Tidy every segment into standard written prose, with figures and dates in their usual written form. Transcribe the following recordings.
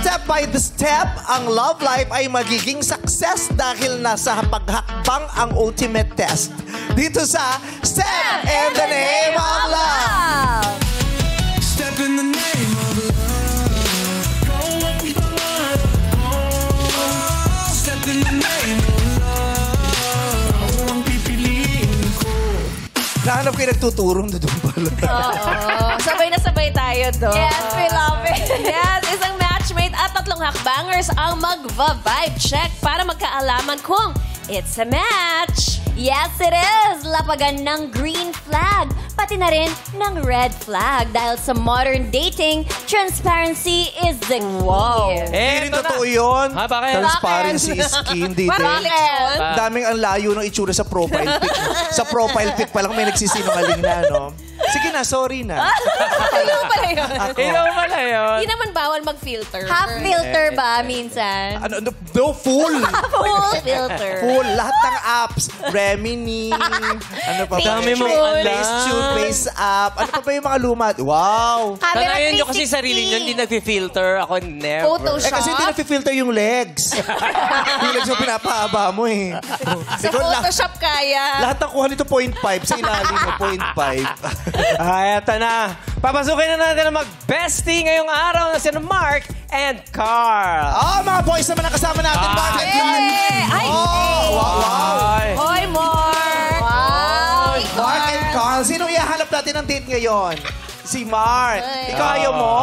Step by step, ang love life ay magiging success dahil nasa paghakbang ang ultimate test. Dito sa Step in the Name of Love! Step in the name of love. Step in the name of love. Ako ang pipiliin ko. Nahanap kayo nagtuturong doon pala. Oo. Sabay na sabay tayo doon. Yes, we love it. Yes, isang matchmate at 3 hakbangers ang magva-vibe check para magkaalaman kung it's a match. Yes, it is. Lapagan ng green flag, pati na rin ng red flag. Dahil sa modern dating, transparency is the key. Wow. Hindi rin totoo yun. Ha, bakit? Transparency is key, hindi Parang din. eleksyon. Ang daming ang layo ng itsura sa profile pic. Sa profile pic pa lang may nagsisinungaling na, no? Sige na, sorry na. Ilaw pala yun. Ilaw pala yun. Hindi naman bawal mag-filter. Half filter ba minsan? Ano, no, full. Full filter. Full. Lahat ng apps. Remini. Ano pa ba? Dami mong Facetune, Face App. Ano pa ba yung mga luma? Wow. Sanayin nyo kasi sarili nyo, hindi nag-filter. Ako never. Photoshop. Kasi hindi na-filter yung legs. Yung legs mo pinapahaba mo eh. Sa Photoshop kaya. Lahat ng kuha nito 0.5. Sa ilalim mo 0.5. Eto na. Papasukin na natin ang mag-bestie ngayong araw na sina Mark and Carl. Oh, mga boys naman ang kasama natin. Mark and Carl. Ay! Oh, wow. Ay. Hoy, Mark! Wow! Mark and Carl. Sinong ihahanap natin ng date ngayon? Si Mark. Ikaw ayaw mo?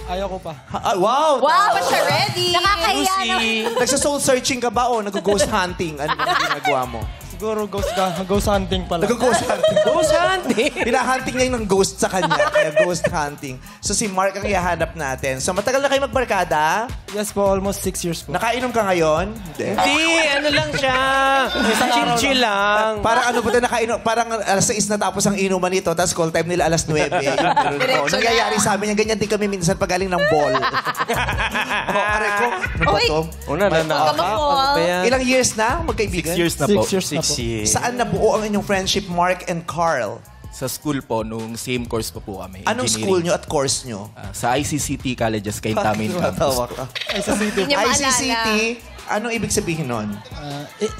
Ayaw ko pa. Wow. Wow, but siya ready. Nakakahiya na. Nagsa-soul searching ka ba o nag-ghost hunting? Ano yung ginagawa mo? Siguro ghost hunting pala. Nag-ghost hunting. Ghost hunting. Hinahunting niya yung ghost sa kanya. Kaya ghost hunting. So si Mark ang ihahanap natin. So matagal na kayo magbarkada? Yes po, almost 6 years po. Nakainom ka ngayon? Hindi. Hindi, ano lang siya. Chill-chill lang. Parang ano ba ito nakainom? Parang alas 6 na tapos ang inuman nito, tapos call time nila alas 9. Yung ganun po. Nangyayari sa amin yan. Ganyan din kami minsan pag galing ng ball. Aray ko. Ano ba ito? Una na Huwag ka Ilang years na magkaibigan? 6 years na po. 6 years na po. Saan nabuo ang inyong friendship, Mark and Carl? Sa school po, nung same course po kami. Anong school nyo at course nyo? Sa ICCT Colleges, Kaintamin Campus. Tumatawa ka. Hindi niya maalala. ICCT, anong ibig sabihin nun?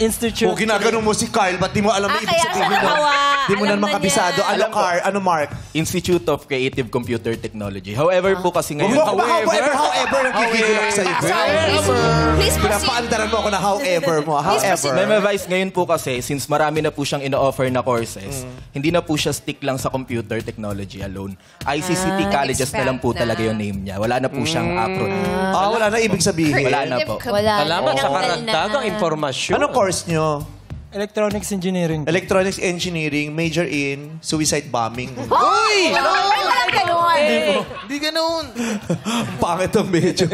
Institute. O, ginagano mo si Carl, ba't di mo alam ang ibig kaya sabihin siya nun? nakawa. Di mo na Alam na makabisado. niya. Ano, Carl? Ano, Mark? Institute of Creative Computer Technology. However po kasi ngayon... However, ang gigigil ako sa'yo. Please proceed. Pinapaandaran mo ako na however mo. However. May advice ngayon po kasi, since marami na po siyang ino-offer na courses, hindi na po siya stick lang sa computer technology alone. ICCT Colleges na lang po nag-expand talaga yung name niya. Wala na po siyang acronym. Wala na ibig sabihin. Wala na po. Wala. Salamat sa Tinanggal karagdagang na. impormasyon. Anong course nyo? Electronics engineering. Electronics Engineering, major in suicide bombing. Uy! Walang ganun. Hindi ganun. Pangit ang major.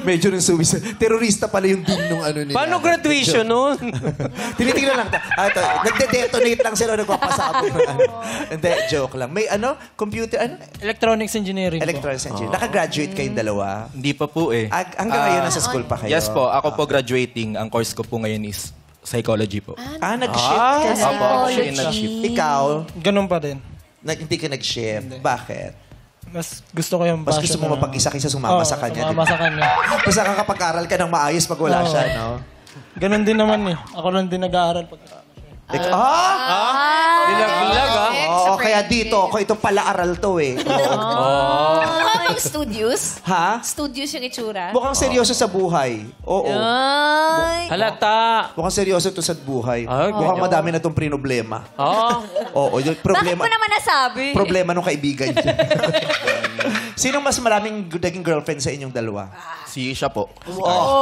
Major in suicide. Terorista pala yung dean nung ano nila. Paano graduation nun? Tinitingnan lang. Nagde-detonate lang sila nagpapasabog ng ano. Hindi, joke lang. May ano? Computer, ano? Electronics engineering po. Electronics Engineering. Nakagraduate kayong dalawa. Hindi pa po eh. Hanggang ngayon nasa school pa kayo? Yes po. Ako po graduating. Ang course ko po ngayon is psychology po. Nag-shift ka na. Opo, ako siya yung nag-shift. Ikaw, Ganun pa din. hindi ka nag-shift. Bakit? Mas gusto ko yung Mas gusto mo mapag-isa kaysa sumama sa kanya. Sumama sa kanya. Basta kakapag-aral ka ng maayos pag wala Oo. siya, no? Ganun din naman eh. Ako lang din nag-aaral pag Dilaglag, ha? Oo, kaya dito, ako ito pala aral to eh. Ano yung studios? Ha? Studios yung itsura? Mukhang seryoso sa buhay. Oo. Ay. Halata. Mukhang seryoso to sa buhay. Ah, Mukhang madami na tong problema. Oo, yung Bakit problema. mo naman nasabi? Problema nung kaibigan niya. Sinong mas maraming naging girlfriend sa inyong dalawa? Si siya po.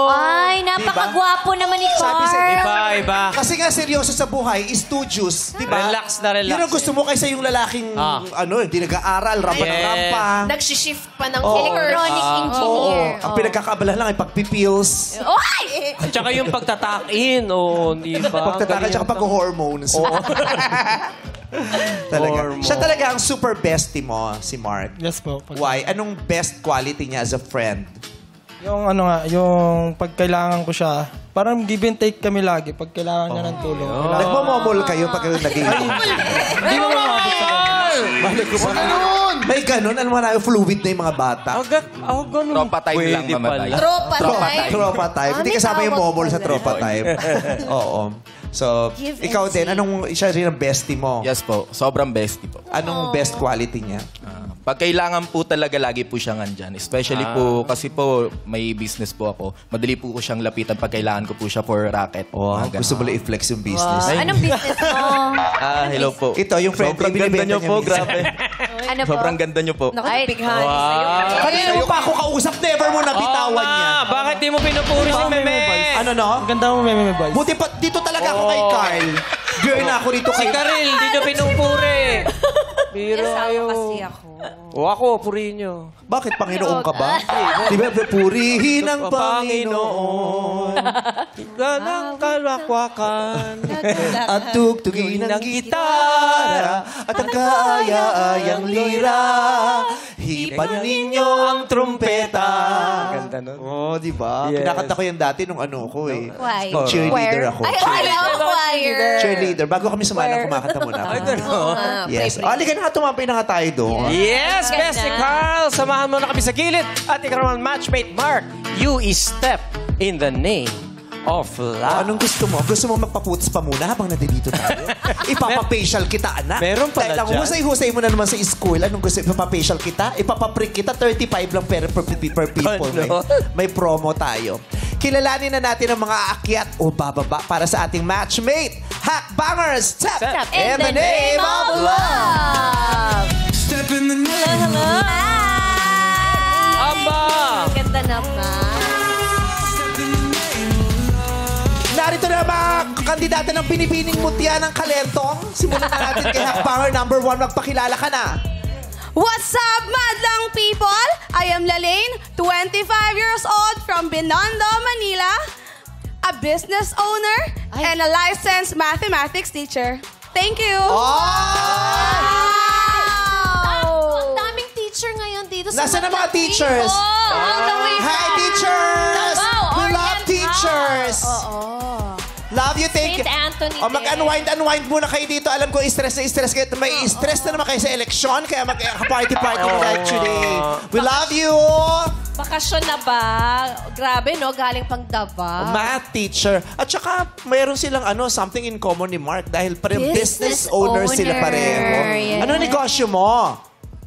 Ay, napakagwapo naman ni Sabi sa Carl. Iba. Kasi nga seryoso sa buhay, studious, di ba? Relax na relax. Yun ang gusto mo kaysa yung lalaking, hindi nag-aaral, rampa ng rampa. Nag-shift pa ng Electronic engineer. Ang pinagkakabala lang ay pagpipills, Oy! At saka yung pagtatakin, di ba? pagtataka, tsaka pag-hormones. Talaga. Hormone. Siya talaga ang super bestie mo, si Mark. Yes po. Why? Anong best quality niya as a friend? Yung ano nga, yung pag kailangan ko siya, parang give and take kami lagi pag kailangan niya ng tulong. Nagmamomol kayo pag kayo naging... Hindi mo mabot sa ganun. Balik ko ba? May ganun. Alam mo na, fluid na yung mga bata. Ganun. Tropa time lang, Pwede Mama pala. Day. Tropa time. Tropa type. Hindi may kasama yung tawag momol sa pala. tropa type. Oo. So, Give and ikaw din, see. anong siya rin ang bestie mo? Yes po, sobrang bestie po. Anong best quality niya? Pag kailangan po talaga, lagi po siyang andyan. Especially po, kasi po, may business po ako. Madali po ko siyang lapitan pag kailangan ko po siya for racket. Wow, Mga gusto mo lang i-flex yung business. Anong business mo? hello po. Ito, yung friend Sobrang ko, ganda binibenta niyo niya po, minsan. grabe. Ano po? Sobrang ganda niyo po. Naku, Ay, big honey sa'yo. Kanina mo pa ako kausap, never mo nabitawan niya. Bakit di mo pinupuri si Meme? Ano no? Ang ganda mo, may boys. Buti pa, dito talaga ako kay Carl. Girl na ako dito Si kay Karil, di nyo pinupuri. Biro Asawa kayo. kasi ako. O ako, purihin nyo. Bakit Panginoon ka ba? Di ba, purihin ang Panginoon Ganang kalakwakan. at tugtugin ng gitara at ang kaaya-ayang lira. Hipan ninyo ang trumpeta. Ganda nun. Oh, di ba? Yes. Kinakanta ko yan dati nung ano ko eh. Why? Nung cheerleader ako. Ay, hello, choir. Cheerleader. Bago kami sumalang, kumakanta muna ako. Yes. O, halika na nga, tumapay na nga tayo doon. Yes, Ganda. Bestie Carl! Samahan mo na kami sa gilid. At ikaw naman, matchmate Mark. You is step in the name of love. Anong gusto mo? Gusto mo magpaputos pa muna habang nandito tayo? Ipapafacial kita, anak. Meron pala Dahil ang dyan. husay-husay mo na naman sa school. Anong gusto? Ipapafacial kita? Ipapaprick kita? 35 lang per people. Ano? May promo tayo. Kilalanin na natin ang mga aakyat o bababa para sa ating matchmate. Hakbangers! Step in the name of love! Step in the name of Aba! Ganda naman. Narito na mga kandidata ng pinipining mutya ng Kalentong. Simulan na natin kay Hakbanger number 1. Magpakilala ka na. What's up, madlang people? I am Lalaine, 25 years old from Binondo, Manila, a business owner and a licensed mathematics teacher. Thank you. Ang daming teacher ngayon dito sa Nasaan ang mga teachers? All the way Hi, from teachers! Davao, We love Orient teachers! Love you, thank you. St. Anthony O, mag-unwind muna kayo dito. Alam ko, stress kayo. May stress na naman kayo sa eleksyon, kaya mag-party-party muna actually. We love you! Bakasyon na ba? Grabe, no? Galing pang Davao. Math teacher. At saka, mayroon silang something in common ni Mark dahil parang business Business owners sila owner, pareho. yes. Ano negosyo mo?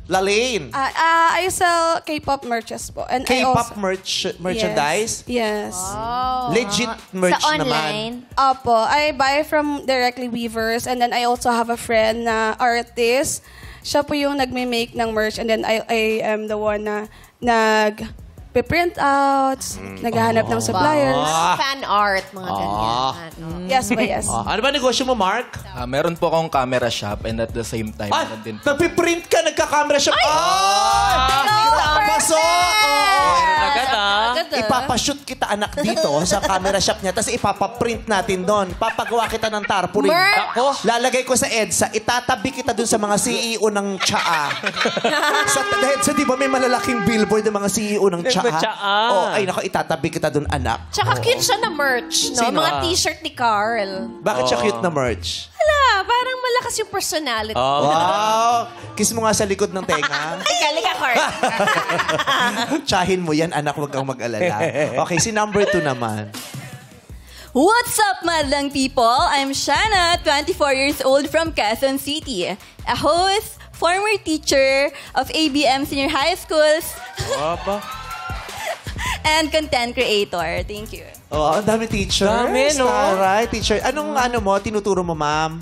Lalaine. I sell K-pop merches po. And I K-pop also, merchandise? Yes. Legit merch Sa naman. online. Opo, I buy from directly weavers and then I also have a friend na artist. Siya po yung nagme-make ng merch and then I am the one na nag-print outs, naghahanap ng suppliers. Fan art, mga ganyan. Yes ba, yes. Ano ba negosyo mo, Mark? Meron po akong camera shop and at the same time, Ay, meron din po. nagpiprint ka, nagka-camera shop. Pasok! Agad Agad, ah. Ipapashoot kita, anak, dito sa camera shop niya, tapos ipapaprint natin doon. Papagawa kita ng tarpaulin. Ako? Lalagay ko sa EDSA, itatabi kita doon sa mga CEO ng Tsaa. Dahil sa di ba may malalaking billboard ng mga CEO ng Tsaa? Tsaa. Oh, ay nako, itatabi kita doon, anak. Tsaka cute siya na merch, no? Sino? Mga t-shirt ni Carl. Bakit siya cute na merch? Hala, parang malakas yung personality. Wow! Kiss mo nga sa likod ng tenga. Ay, galing ka, Carl. Tsahin mo yan, anak, huwag kang mag-alala. Okay, si number 2 naman. What's up, madlang people? I'm Shana, 24 years old from Quezon City. A host, former teacher of ABM Senior High Schools, Aba. and content creator. Thank you. Oh, ang dami teacher. Dami, no? Alright, teacher. Anong tinuturo mo, ma'am?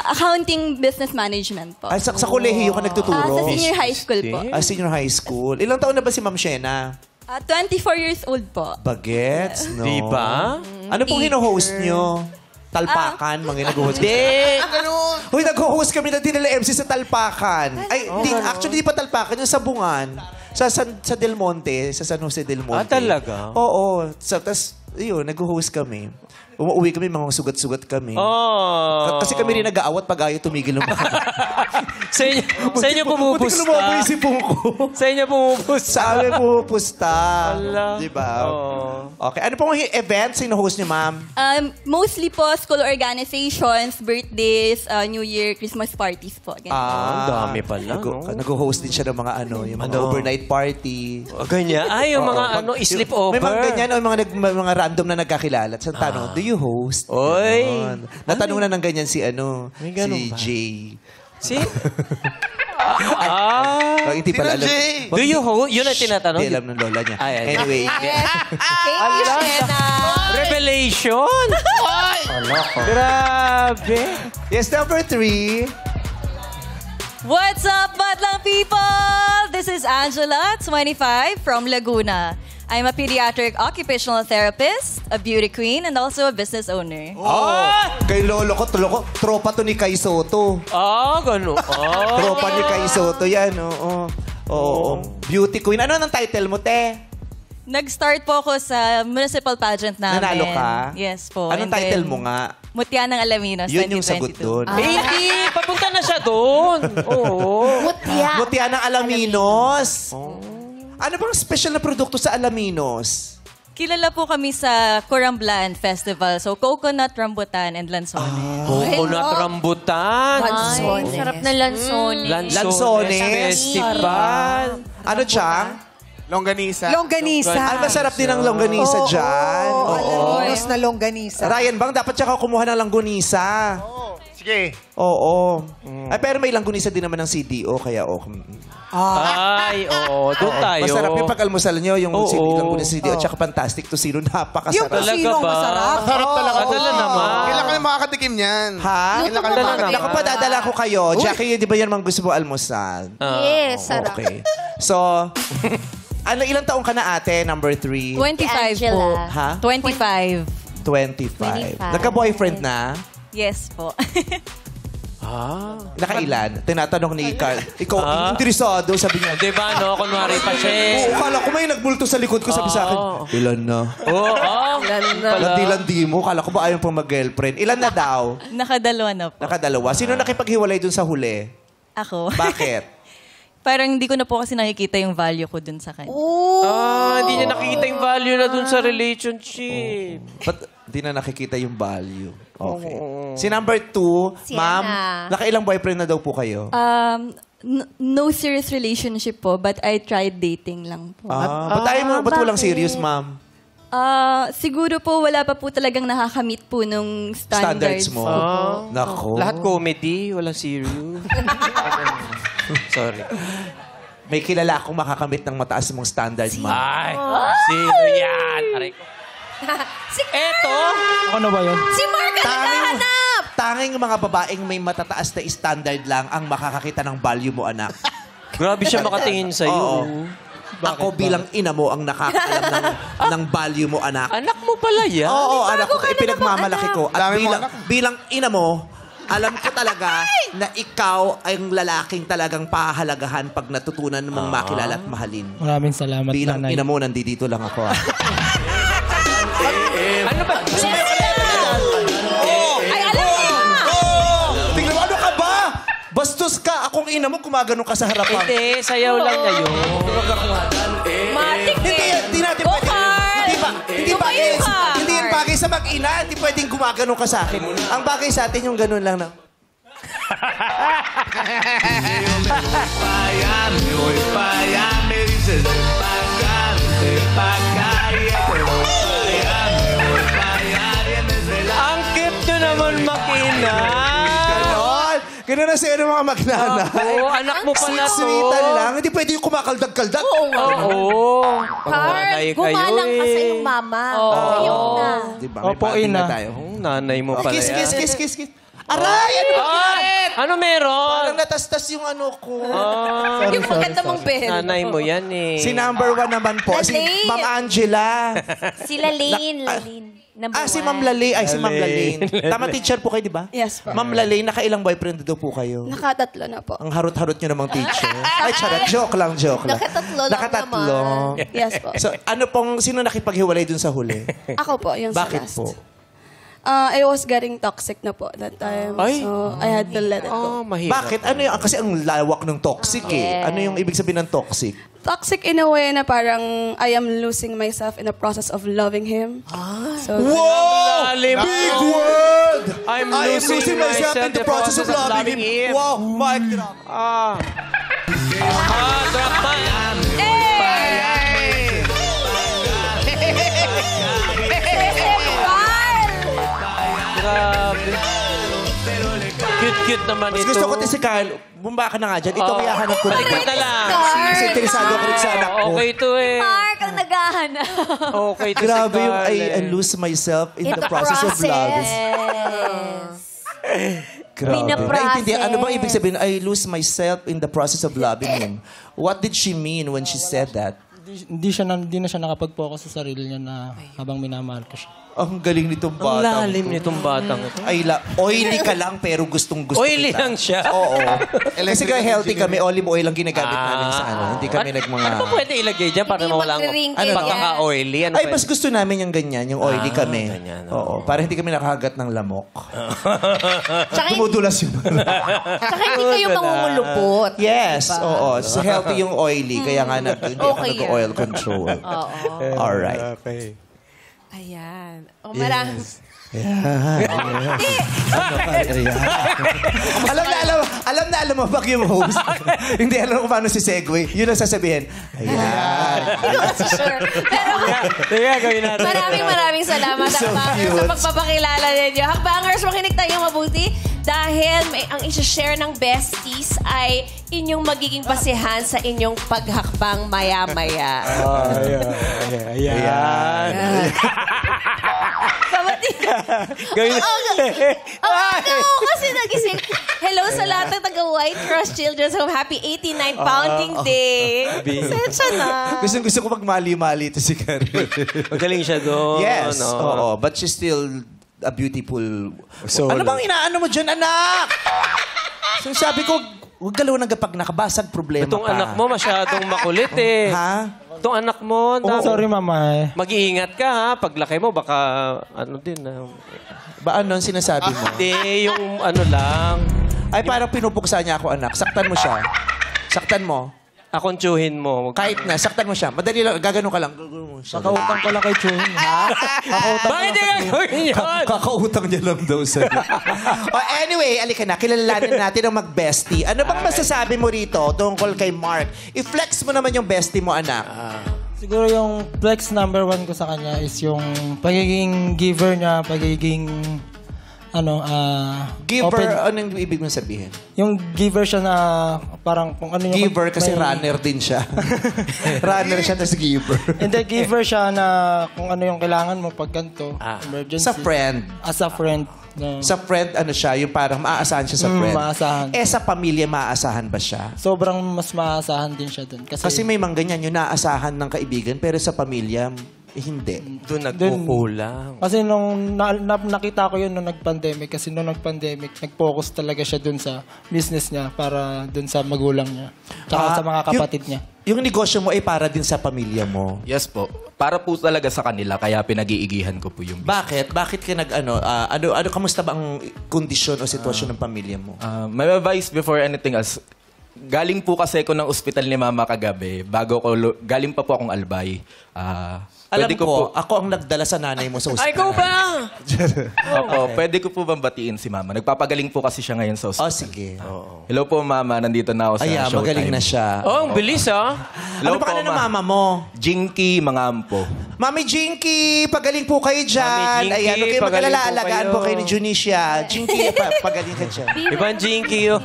Accounting Business Management po. Ay, sa kolehiyo ka nagtuturo? Sa senior high school po. Senior high school. Ilang taon na ba si Ma'am Shena? 24 years old po. Bagets, no? Diba? Ano pong hino-host nyo? Talpakan, mga nag-host. Hindi. Uy, nag-host kami na dinala MC sa Talpakan. Ay, actually, di pa Talpakan, yung Sabungan. Sa Del Monte, sa San Jose Del Monte. Talaga? Oo. Tapos, yun, nag-host kami. Umuwi kami, mga sugat-sugat kami. Oh. Kasi kami rin nag-aawat pag ayaw tumigil ng mga. Sa inyo pumupusta. Buti ko lumaboy si Pungko. Sa inyo pumupusta. Sa amin pumupusta. Ala. Diba? Oo. Okay. Ano pong event sino-host niyo, ma'am? Mostly po school organizations, birthdays, New Year, Christmas parties po. Ganun. Ang dami pala, no? Nag-host din siya ng mga yung mga overnight party. Ganyan. Ay, yung mga sleepover. May mga ganyan o mga random na nagkakilala. At sa tanong, do you host? Oy. Ganon. Natanong na ng ganyan si May ganun si ba? Jay. Si? Ah. Hindi pala alam. Do you hold? Yun ang tinatanong. Hindi alam ng lola niya. Ay. Anyway. Revelation? Grabe. Yes, number 3. What's up, Madlang people? This is Angela, 25, from Laguna. I'm a pediatric occupational therapist, a beauty queen, and also a business owner. Kay lolo ko, tropa to ni Kai Soto. Gano'n. Tropa ni Kai Soto yan, oo. Beauty queen. Ano ang title mo, te? Nag-start po ako sa municipal pageant namin. Nanalo ka? Yes po. Anong And title then, mo nga? Mutya ng Alaminos, Yun yung sagot 2022. doon. Hindi, papunta na siya doon. Oo. Mutya ng Alaminos. Ano bang special na produkto sa Alaminos? Kilala po kami sa Curamblan Festival. So, coconut, rambutan, and lansones. Coconut rambutan. Lansones. Sarap na lansones. Lansones. Festival. Ano, Chang? Longganisa. Ang masarap din ang longganisa dyan. Alaminos na longganisa. Ryan Bang, dapat siya kumuha ng langgunisa. Sige. Oo. Ay, pero may langgunisa din naman ng CDO, kaya Ay, oo. Doon tayo. Masarap yung pag-almusal nyo, yung Oo. langgunisa CDO, at saka Fantastic to Zero, napakasarap. Yung kusino ba? masarap. Sarap talaga. Padala naman. Kailan ka na makakatikim niyan? Ha? Kailan ka na makakatikim? Naku pa, dadala ko kayo. Jackie, di ba yan mang gusto mo almusal? Yes, sarap. Okay. So, ilang taong ka na ate, number 3? 25 po. Ha? 25. 25. Nagka-boyfriend na? Yes po. Nakailan? Tinatanong ni Carl. Ikaw, interesado, sabi niya. Di ba, no? Kunwari pa siya. Oo, kala ko may nagbulto sa likod ko, sabi sa akin, ilan na? Landi-landi mo, kala ko ba ayaw pang mag-girlfriend? Ilan na daw? Nakadalawa na po. Nakadalawa. Sino nakipaghiwalay dun sa huli? Ako. Bakit? Parang hindi ko na po kasi nakikita yung value ko dun sa kanya. Hindi niya nakikita yung value na dun sa relationship. Ba't di na nakikita yung value? Okay. Si number 2, ma'am, nakailang boyfriend na daw po kayo? No serious relationship po, but I tried dating lang po. Ba't walang serious, ma'am? Siguro po wala pa po talagang nakakamit po nung standards mo? Nako. Lahat comedy, walang serious. Sorry. May kilala akong makakamit ng mataas mong standards, ma'am. Ay, sino yan? Aray ko. Eto? Ano ba yun? Si Mark ang naghahanap! Tanging mga babaeng may matataas na standard lang ang makakakita ng value mo, anak. Grabe siya makatingin sa'yo. Ako bilang ina mo ang nakakaalam ng value mo, anak. Anak mo pala yan? Oo, anak ko. Ipinagmamalaki ko. At Dami mo, bilang ina mo, alam ko talaga na ikaw ay ang lalaking talagang pahalagahan pag natutunan mong makilala at mahalin. Maraming salamat, Bilang nanay. ina mo, nandito lang ako. Ano ba? Ay, alam mo! Tingnan mo, ano ka ba? Bastos ka. Akong ina mo, gumagano ka sa harapan. Hindi, sayaw lang niya yun. Matik Hindi natin Go, pwede. Carl! Hindi bagay. Tumayo ka. Hindi yan bagay sa mag-ina. Hindi pwedeng gumagano ka sa akin. Ang bagay sa atin yung ganun lang na. Ang cute nyo naman makina. Ganon. Ganon na sa'yo ng mga magnana. Oo, anak mo pala to. Sweet-sweetan lang. Hindi pwede yung kumakaldag-kaldag. Oo. Carl, gumalang ka sa iyong mama. Ayun na. Diba? May Opo, pating na ina. tayo. Nanay mo pala Kiss, yan. kiss, kiss, kiss, kiss. Aray! Ano ba? Ano meron? Parang natastas yung ano ko. Yung maganda mong pera. Nanay mo yan eh. Si number 1 naman po, si Lalaine. Ma'am Angela. Sila Lalaine. Si Ma'am Lalaine. Ay, si Ma'am Lalaine. Tama teacher po kayo, di ba? Yes po. Ma'am Lalaine, nakailang boyfriend daw po kayo? Nakatatlo na po. Ang harot-harot nyo namang teacher. Ay, charot. Joke lang. Nakatatlo lang Nakatatlo. Yes po. So, sino nakipaghiwalay dun sa huli? Ako po, yung sa Bakit last. po? I was getting toxic na po that time. Ay. So, I had to let it go. Mahirap. Bakit? Ano yung, kasi ang lawak ng toxic eh. Ano yung ibig sabihin ng toxic? Toxic in a way na parang I am losing myself in the process of loving him. So, Wow! Lalim. Big word! I'm losing myself in the process of loving him. Wow, Mike. Drama. Grabe. Cute naman Mas ito. gusto ko si Carl. Bumba ka na nga dyan. Ito kaya hanap ko. Baliktad na lang. Kasi interesado ko rin sa anak ko. Okay to eh. Mark, ang naghahanap. Okay to Grabe si yung Carl I lose myself in the process of love. Grabe. Naiintindihan. Ano bang ibig sabihin? I lose myself in the process of loving him. What did she mean when she said that? Hindi na siya nakapag-focus sa sarili niya na habang minamahal ko siya. Ang galing nitong Ang batang lalim to. nitong batang ito. Oily ka lang pero gustong-gusto Oily kita. lang siya? Oo. Kasi kaya healthy kami, olive oil lang ginagamit namin sa ano. Hindi kami Ano ba pwede ilagay dyan para mawala ang magre-wrinkle pagkaka-oily? Ano Ay, mas gusto namin yung ganyan, yung oily kami. ganyan, Oo. Para hindi kami nakahagat ng lamok. Tsaka, Dumudulas yun. tsaka hindi kayo mangungulupot. Yes, oo. So healthy yung oily, kaya nga hindi ako Okay nag-oil control. Oo. Alright. Ayan. O, marami. Alam mo pag yung host. Hindi alam kung paano si segue. Yun ang sasabihin. Ayan. Hindi ko kasi sure. Pero Sige, gawin natin. maraming salamat So Hakbangers cute. sa pagpapakilala ninyo. Hakbangers, makinig tayo mabuti dahil ang isi-share ng besties ay inyong magiging basihan sa inyong paghakbang maya-maya. Ayan. Gawin Ako kasi nagising. Hello sa lahat ng taga-White Cross Children's Home. Happy 89th Pounding Day. Sensya na. Gusto ko magmali-mali ito si Karen. Magaling siya doon. Yes. Oo. Oo. But she's still a beautiful... Soul. Ano bang inaano mo dyan, anak? So sabi ko, huwag galaw ng kapag nakabasag problema Itong ka. anak mo masyadong makulit eh. Ha? Itong anak mo, Sorry, mama. mag-iingat ka ha. Paglaki mo, baka ano din. Ba ano ang sinasabi mo? Hindi, yung ano lang. Ay, parang pinupuksa niya ako, anak. Saktan mo siya. Saktan mo. Akontsuhin mo. Kahit na, saktan mo siya. Madali lang, gagano ka lang. Gagano mo siya. Kakautang ko lang kay Chun. Bakit hindi gagawin yun? Kakautang niya lang daw sa... Anyway, alika na. Kilalanin natin ang mag-bestie. Ano bang masasabi mo rito tungkol kay Mark? I-flex mo naman yung bestie mo, anak. Siguro yung flex number 1 ko sa kanya is yung pagiging giver niya, pagiging Giver, open. anong ibig mong sabihin? Yung giver siya na parang kung ano yung... Giver kasi runner din siya. Runner siya, tapos giver. Hindi, giver siya na kung ano yung kailangan mo pag ganito. Emergency. Sa friend. As a friend. No. Sa friend, ano siya, yung parang maaasahan siya sa friend. Maaasahan. Sa pamilya, maaasahan ba siya? Sobrang mas maaasahan din siya dun. Kasi may mga ganyan, yung naaasahan ng kaibigan, pero sa pamilya, hindi. Doon nagkukulang. Kasi nung nakita ko yun nung nag-pandemic, kasi nung nag-pandemic, nag-focus talaga siya dun sa business niya para dun sa magulang niya. Tsaka sa mga kapatid niya. Yung negosyo mo ay para din sa pamilya mo. Yes po. Para po talaga sa kanila, kaya pinag-iigihan ko po yung business. Bakit? Bakit ka kamusta ba ang kondisyon o sitwasyon ng pamilya mo? My advice before anything else, galing po kasi ako ng ospital ni Mama kagabi. Galing pa po akong albay. Alam pwede ko, ako ang nagdala sa nanay mo sa ospital. Ay, ikaw ba? Opo, pwede ko po bang batiin si Mama? Nagpapagaling po kasi siya ngayon sa ospital. Sige. Hello po, Mama. Nandito na ako sa Showtime. Magaling na siya. Oh, ang bilis ah. Ano Hello pa po, ng mama mo? Jinky Mangampo. Mami Jinky, pagaling po kayo dyan. Mami Jinky, Ayan, huwag kayo pagaling mag-alala. po Alagaan kayo. po kayo ni Junicia. Jinky, pagaling ka dyan. Ibang jinky yun.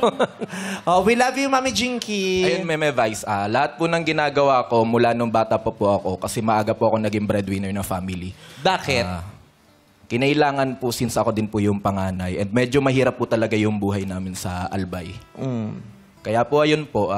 We love you, Mami Jinky. Ayun, may advice. Lahat po ng ginagawa ko mula nung bata pa po ako kasi maaga po ako naging breadwinner ng family. Bakit? Kinailangan po since ako din po yung panganay and medyo mahirap po talaga yung buhay namin sa Albay. Kaya po ayun po,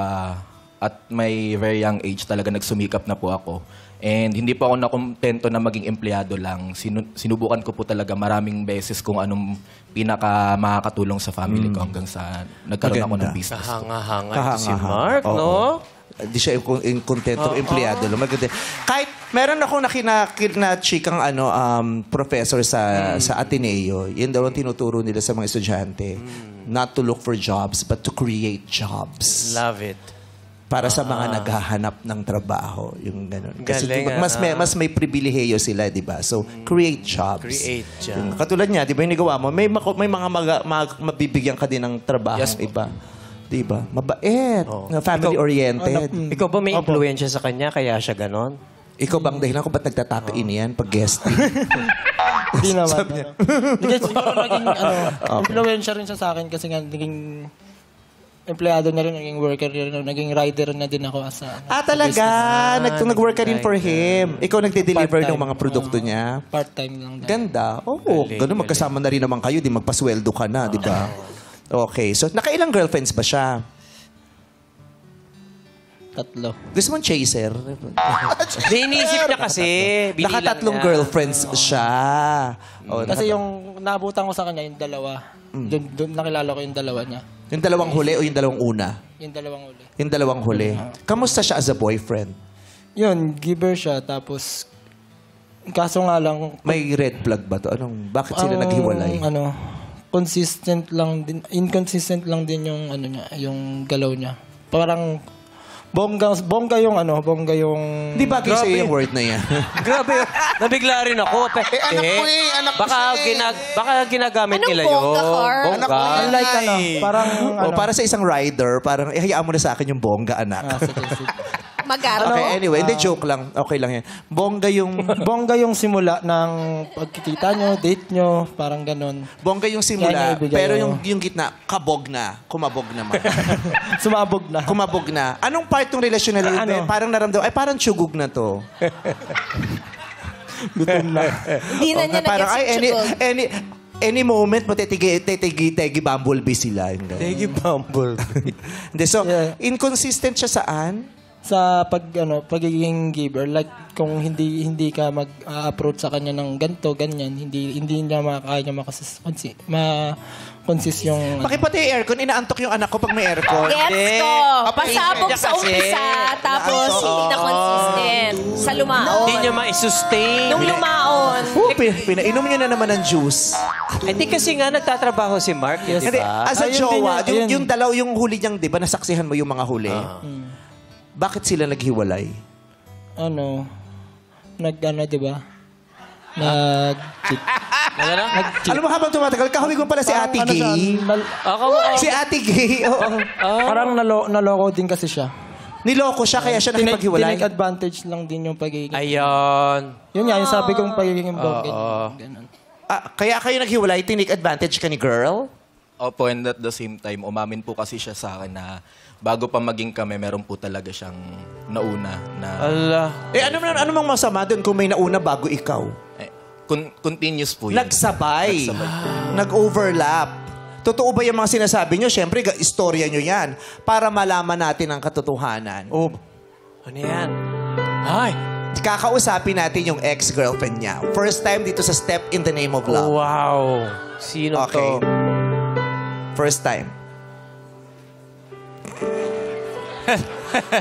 at may very young age talaga nagsumikap na po ako. And hindi po ako nakontento na maging empleyado lang. Sinubukan ko po talaga maraming beses kung anong pinaka makakatulong sa family ko hanggang sa nagkaroon ako ng business. Kahanga-hanga si Mark, no? Hindi siya yung kontentong empleyado. Kahit Meron ako na chikang professor sa Ateneo. Yun daw ang tinuturo nila sa mga estudyante. Not to look for jobs, but to create jobs. Love it. Para sa mga naghahanap ng trabaho. Yung ganun. Kasi Galing, mas may pribilehiyo sila, di ba? So, create jobs. Create jobs. Yung katulad niya, di ba yung nagawa mo, may mga mabibigyan ka din ng trabaho iba. Di ba? Mabait. Family-oriented. Ikaw ba may influensya sa kanya kaya siya ganon? Ikaw bang dahilan kung ba't nagtatake-in yan pag guesting? Hindi naman. Hindi, siguro naging, influensya rin siya sa akin kasi nga naging empleyado na rin, naging worker rin, naging rider na din ako as Talaga? Nag-work ka rin for him. Ikaw nagde-deliver ng mga produkto niya? Part-time lang. Ganda. Oo. Ganun, magkasama na rin naman kayo. Di magpasweldo ka na, di ba? Okay. So, nakailang girlfriends ba siya? 3. Gusto mong chaser? Iniisip niya kasi. Nakatatlong girlfriends siya. Kasi yung naabutan ko sa kanya, yung 2. Doon nakilala ko yung 2 niya. Yung 2 huli o yung 2 una? Yung 2 huli. Yung 2 huli. Kamusta siya as a boyfriend? Yun, giver siya. Tapos, kaso nga lang... May red flag ba to? Bakit sila naghiwalay? Inconsistent lang din yung niya, yung galaw niya. Parang bongga yung Di ba sa'yo yung word na yan? Grabe, nabigla rin ako. anak ko anak ko Baka ginagamit Anong nila yun. bongga, Carl? Anak ko yan. like parang Para sa isang rider, parang ihayaan mo na sa akin yung bongga, anak. sige. Magaro. Okay, anyway, hindi joke lang. Okay lang yan. Bongga yung simula ng pagkikita nyo, date nyo, parang ganun. Bongga yung Yan simula, yung ibigay, pero oh. yung gitna, kabog na. Kumabog naman. Sumabog na. Kumabog na. Anong part ng relasyon na parang naramdaman, parang tsugog na to. Gutom na. Hindi na niya Parang, nag-execute. any moment, tegi bumblebee sila. Tegi bumblebee. Hindi, so, inconsistent siya saan? Sa pagiging giver, like kung hindi ka mag-approach sa kanya ng ganto, ganyan, hindi niya makakaya ma-consist yung... Pakipati yung aircon, inaantok yung anak ko pag may aircon. Gets ko. Pasabog sa umpisa, tapos hindi na consistent. Sa lumaon. Hindi niya ma-sustain. Nung lumaon. Pinainom niyo na naman ng juice. I think kasi nga nagtatrabaho si Mark, di Hindi, ba? as a Ayun jowa, din yung huli niyang, di ba, nasaksihan mo yung mga huli? Bakit sila naghiwalay? Di ba? Nag-cheat. Alam mo, habang tumatagal, kahawig mo pala si Ate Gay. Si Ate Gay, oo. Parang naloko din kasi siya. Niloko siya, kaya siya nakipaghiwalay. Tinake advantage lang din yung pagiging... Ayun. Yun nga, yung sabi kong pagiging bongga. Ganun. Kaya kayo naghiwalay, tinake advantage ka ni girl? Opo, and at the same time, umamin po kasi siya sa akin na bago pa maging kami, meron po talaga siyang nauna na... Allah. Ano mang masama doon kung may nauna bago ikaw? Continuous po yun. Nagsabay. Nag-overlap. Totoo ba yung mga sinasabi nyo? Siyempre, istorya nyo yan. Para malaman natin ang katotohanan. Ano yan? Ay. Kakausapin natin yung ex-girlfriend niya. First time dito sa Step in the Name of Love. Wow. Sino to? First time.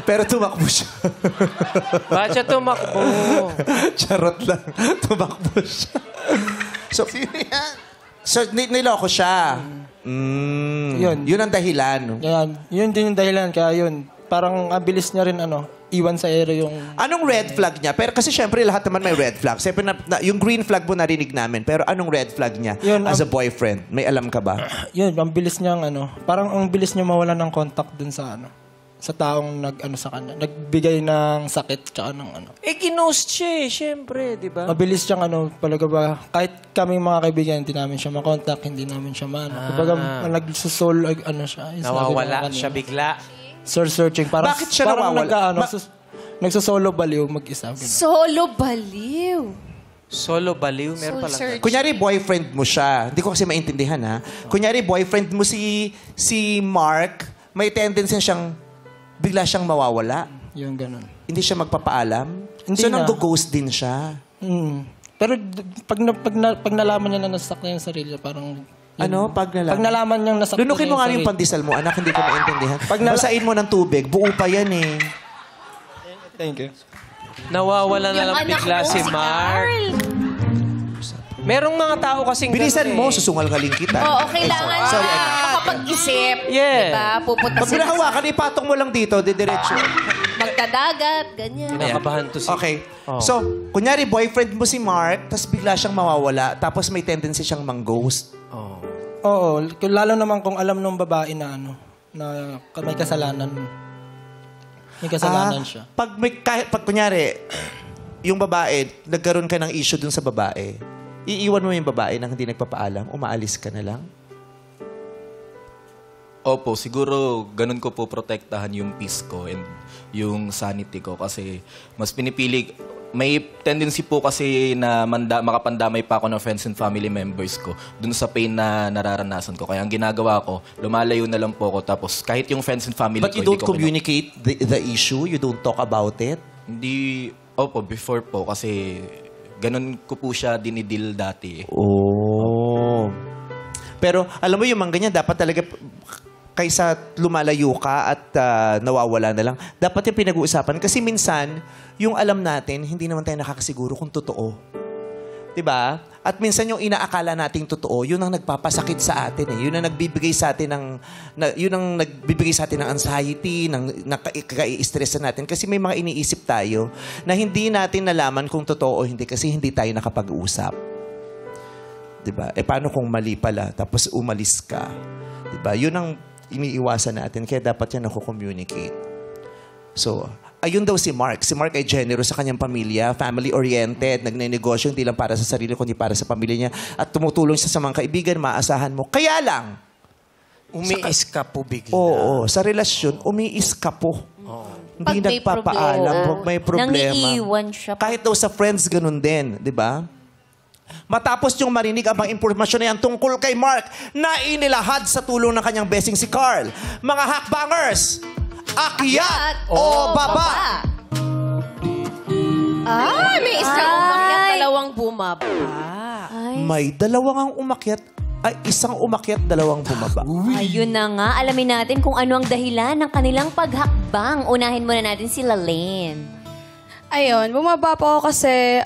Pero tumakbo siya. Bakit siya tumakbo? Charot lang. Tumakbo siya. Sino yan? So, niloko siya. Yun ang dahilan. Yan. Yun din yung dahilan. Kaya yun, parang ang bilis niya rin iwan sa ere yung... Anong red flag niya? Pero kasi syempre lahat naman may red flag. Siyempre yung green flag mo narinig namin. Pero anong red flag niya Yun, as a boyfriend? May alam ka ba? Yun, ang bilis niyang parang ang bilis niya mawala ng contact dun sa sa taong sa kanya. Nagbigay ng sakit tsaka ng Ginost siya syempre, di ba? Mabilis siyang talaga ba, kahit kami mga kaibigan, hindi namin siya makontak, hindi namin siya Kumbaga, nagsusol, siya. Nawawala siya bigla. Searching. Parang, Bakit siya nawawala? Nagsusolo baliw mag-isa. Solo baliw. Solo baliw? Meron pala. Kunyari, boyfriend mo siya. Hindi ko kasi maintindihan, ha? Kunyari, boyfriend mo si Mark, may tendency siyang bigla siyang mawawala. Yung ganun. Hindi siya magpapaalam. Hindi so, na. nang-ghost din siya. Pero pag nalaman niya na nasaktan yung sarili, parang... Pag nalaman? Pag nalaman niyang nasaktan Lunukin mo yung nga sarili. yung pandesal mo, anak, hindi ko maintindihan. Basain mo ng tubig, buo pa yan eh. Thank you. Nawawala na lang bigla si Mark. Merong mga tao kasing Bilisan ganun mo, eh. susungalgaling kita. Oo, kailangan Sorry, na anak. makapag-isip. Yeah. Diba? Pupunta Pag pinahawakan, ipatong mo lang dito, didiretso. magkadagat, ganyan. Kinakabahan to si... Okay. Oh. So, kunyari, boyfriend mo si Mark, tapos bigla siyang mawawala, tapos may tendency siyang mang-ghost. Oh. Oo, lalo naman kung alam ng babae na na may kasalanan. May kasalanan siya. Pag kunyari, yung babae, nagkaroon ka ng issue dun sa babae, iiwan mo yung babae nang hindi nagpapaalam, umaalis ka na lang? Opo, siguro ganun ko po protektahan yung peace ko and yung sanity ko kasi mas pinipili, may tendency po kasi na makapandamay pa ako ng friends and family members ko dun sa pain na nararanasan ko. Kaya ang ginagawa ko, lumalayo na lang po ako tapos kahit yung friends and family But ko, you don't communicate the issue? You don't talk about it? Hindi, opo, before po kasi ganun ko po siya dinidil dati. Oh. Pero alam mo yung mga ganyan, dapat talaga kaysa lumalayo ka at nawawala na lang, dapat yung pinag-uusapan. Kasi minsan, yung alam natin, hindi naman tayo nakakasiguro kung totoo. Diba? At minsan yung inaakala nating totoo, yun ang nagpapasakit sa atin eh. Yun ang nagbibigay sa atin ng anxiety, ng kai-stress natin. Kasi may mga iniisip tayo na hindi natin nalaman kung totoo o hindi kasi hindi tayo nakapag-usap. Diba? Paano kung mali pala, tapos umalis ka? Diba? Yun ang iniiwasan natin. Kaya dapat yan ako-communicate. So, ayun daw si Mark. Si Mark ay generous sa kanyang pamilya, family-oriented, nagnenegosyo, hindi lang para sa sarili, kundi para sa pamilya niya. At tumutulong siya sa mga kaibigan, maasahan mo. Kaya lang, umiis ka po bigla. Oo, sa relasyon, umiis ka po. Hindi Pag may nagpapaalam, problema. pag may problema. Nangiiwan siya. Kahit daw sa friends, ganun din. Di ba? Matapos yung marinig ang mga impormasyon na yan tungkol kay Mark na inilahad sa tulong ng kanyang besing si Carl. Mga hakbangers, akyat o baba? May isang umakyat, dalawang bumaba. May dalawang ang umakyat, isang umakyat, dalawang bumaba. Ayun na nga. Alamin natin kung ano ang dahilan ng kanilang paghakbang. Unahin muna natin si Lalaine. Ayun, bumaba po ako kasi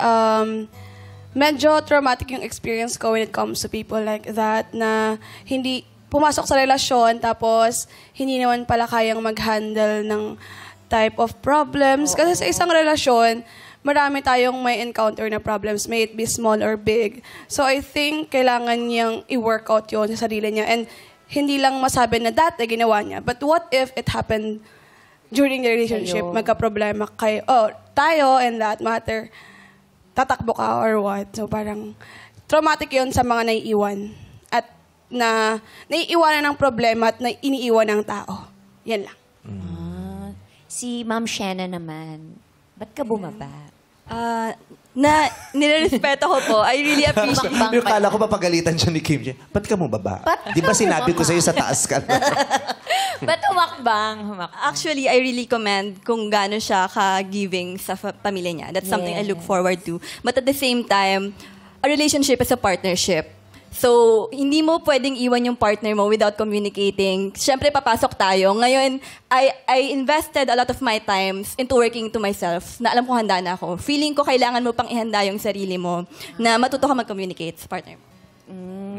medyo traumatic yung experience ko when it comes to people like that na hindi pumasok sa relasyon tapos hindi naman pala kayang mag-handle ng type of problems. Kasi sa isang relasyon, marami tayong may encounter na problems, may it be small or big. So I think kailangan niyang i-work out yun sa sarili niya and hindi lang masabi na dati ginawa niya. But what if it happened during the relationship? Magka-problema kayo, tayo and that matter. Tatakbo ka or what. So parang traumatic yun sa mga naiiwan. At na naiiwanan ng problema at na iniiwan ng tao. Yan lang. Si Ma'am Shanna naman. Ba't ka bumaba? Nirerespeto ko po. I really appreciate Yung kala ko mapagalitan siya ni Kim. Ba't ka mo baba? Di ba sinabi ko sa'yo sa taas ka? Ba't humakbang? Actually, I really commend kung gaano siya ka-giving sa pamilya niya. That's something I look forward to. But at the same time, a relationship is a partnership. So, hindi mo pwedeng iwan yung partner mo without communicating. Siyempre, papasok tayo. Ngayon, I invested a lot of my times into working to myself na alam ko handa na ako. Feeling ko kailangan mo pang ihanda yung sarili mo na matuto ka mag-communicate sa partner mo.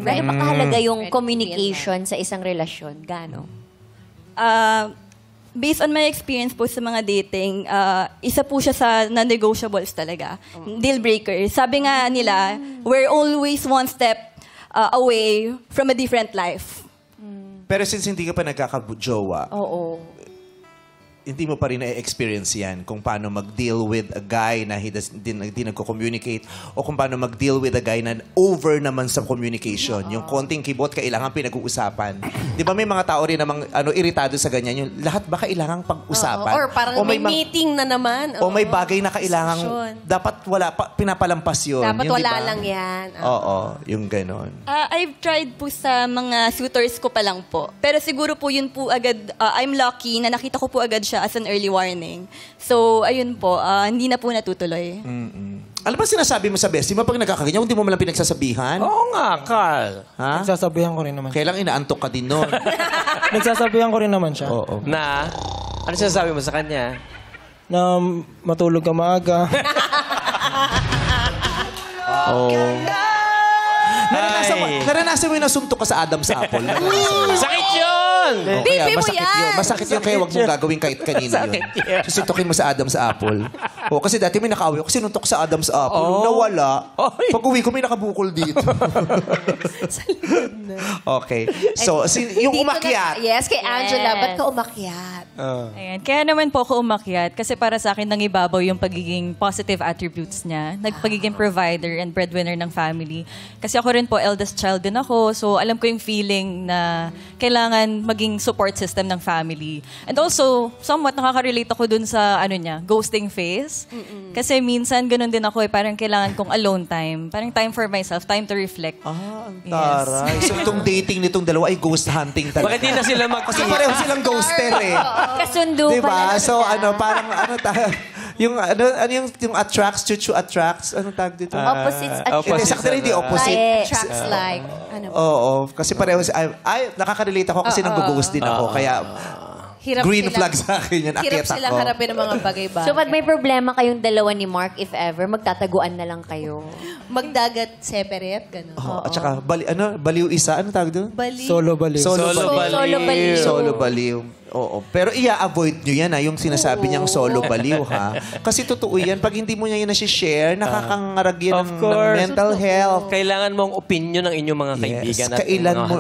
Dahil pakahalaga yung communication sa isang relasyon. Gano? Based on my experience po sa mga dating, isa po siya sa non-negotiables talaga. Deal breaker. Sabi nga nila, we're always one step away from a different life. Pero since hindi ka pa nagkakajowa, hindi mo pa rin na-experience yan kung paano mag-deal with a guy na hindi nagko-communicate o kung paano mag-deal with a guy na over naman sa communication. Yung konting kibot, kailangan pinag-uusapan. Di ba may mga tao rin namang iritado sa ganyan? Yung lahat ba kailangang pag-usapan? Or parang may meeting na naman. O may bagay na kailangang dapat wala, pinapalampas yun. Dapat yung, wala diba? lang yan. Oo, yung ganon. I've tried po sa mga suitors ko pa lang po. Pero siguro po yun po agad, I'm lucky na nakita ko po agad siya as an early warning. So, ayun po, hindi na po natutuloy. Ano ba sinasabi mo sa bestie mo pag nagkakaganyan? Hindi mo malang pinagsasabihan? Oo nga, Carl. Ha? Nagsasabihan ko rin naman. Kailang inaantok ka din nun. Nagsasabihan ko rin naman siya. Oo. Na? Ano sinasabi mo sa kanya? na matulog ka maaga. Naranasan mo yung nasuntok ka sa Adam's apple. Sakit yun! Pipi mo masakit yan! yun. Masakit yun kaya wag mong gagawin kahit kanino yun. Susuntokin mo sa Adam's apple. Kasi dati may nakaaway ako, sinuntok sa Adam's apple. Nawala. Pag uwi ko, may nakabukol dito. Okay. So, yung Dito umakyat. Yes, kay Angela. Ba't ka umakyat? Ayan. Kaya naman po ako umakyat kasi para sa akin nangibabaw yung pagiging positive attributes niya. Nagpagiging provider and breadwinner ng family. Kasi ako rin po, eldest child din ako. So, alam ko yung feeling na kailangan maging support system ng family. And also, somewhat nakaka-relate ako dun sa, ghosting phase. Kasi minsan, ganun din ako parang kailangan kong alone time. Parang time for myself, time to reflect. Ang taray. So, itong dating nitong dalawa ay ghost hunting talaga. Bakit di na sila Kasi pareho silang ghoster eh. Kasundo Diba? pala. So, yung attracts, chuchu attracts, anong tag dito? Opposites attract. Hindi, sakto rin, hindi opposite. Tracks like. Oo, kasi pareho, nakaka-relate ako kasi nang-ghost din ako. Kaya, Hirap green silang- flag sa akin yan. Hirap Akit silang ako. harapin ng mga bagay-bagay. So pag may problema kayong dalawa ni Mark, if ever, magtataguan na lang kayo. Magdagat separate, gano'n. At saka, baliw isa. Ano tawag doon? Bali. Solo baliw. Solo baliw. Solo baliw. Oo. Pero i-avoid nyo yan, yung sinasabi niyang solo baliw, ha? Kasi totoo yan. Pag hindi mo niya yan nasi-share, nakakangarag yan ng mental health. Kailangan mong opinion ng inyong mga kaibigan. at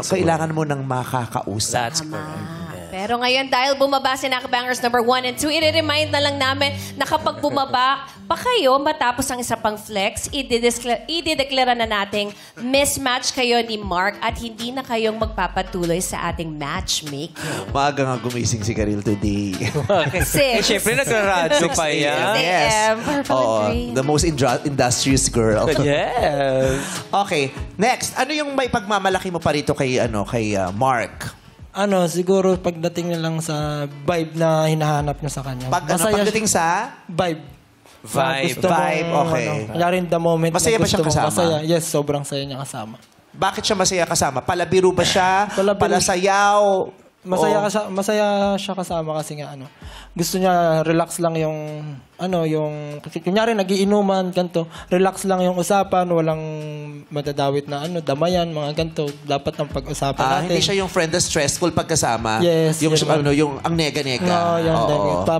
Kailangan mo ng makakausap. That's correct. Pero ngayon, dahil bumaba si Knockbangers number 1 and 2, i-remind na lang namin na kapag bumaba pa kayo matapos ang isa pang flex, idideklara na nating mismatch kayo ni Mark at hindi na kayong magpapatuloy sa ating matchmaking. Maaga nga gumising si Karil today. Siyempre, nagraradyo pa yan. Yes. Purple Oo, green. the most industrious girl. Yes. Okay, next. Ano yung may pagmamalaki mo pa rito kay Mark? Siguro pagdating na lang sa vibe na hinahanap niya sa kanya. Pagdating sa? Vibe. Vibe. Okay. Kaya the moment Masaya na ba siyang gusto mo, kasama? Masaya. Yes, sobrang saya niya kasama. Bakit siya masaya kasama? Palabiro ba siya? Palabiro. Palasayaw? Masaya siya kasama kasi nga gusto niya relax lang yung kunyari nagiinuman ganto, relax lang yung usapan, walang madadawit na damayan, mga ganto. Dapat ang pag-usapan natin. Hindi siya yung friend na stressful pagkasama. Yes. Yung ang nega-nega.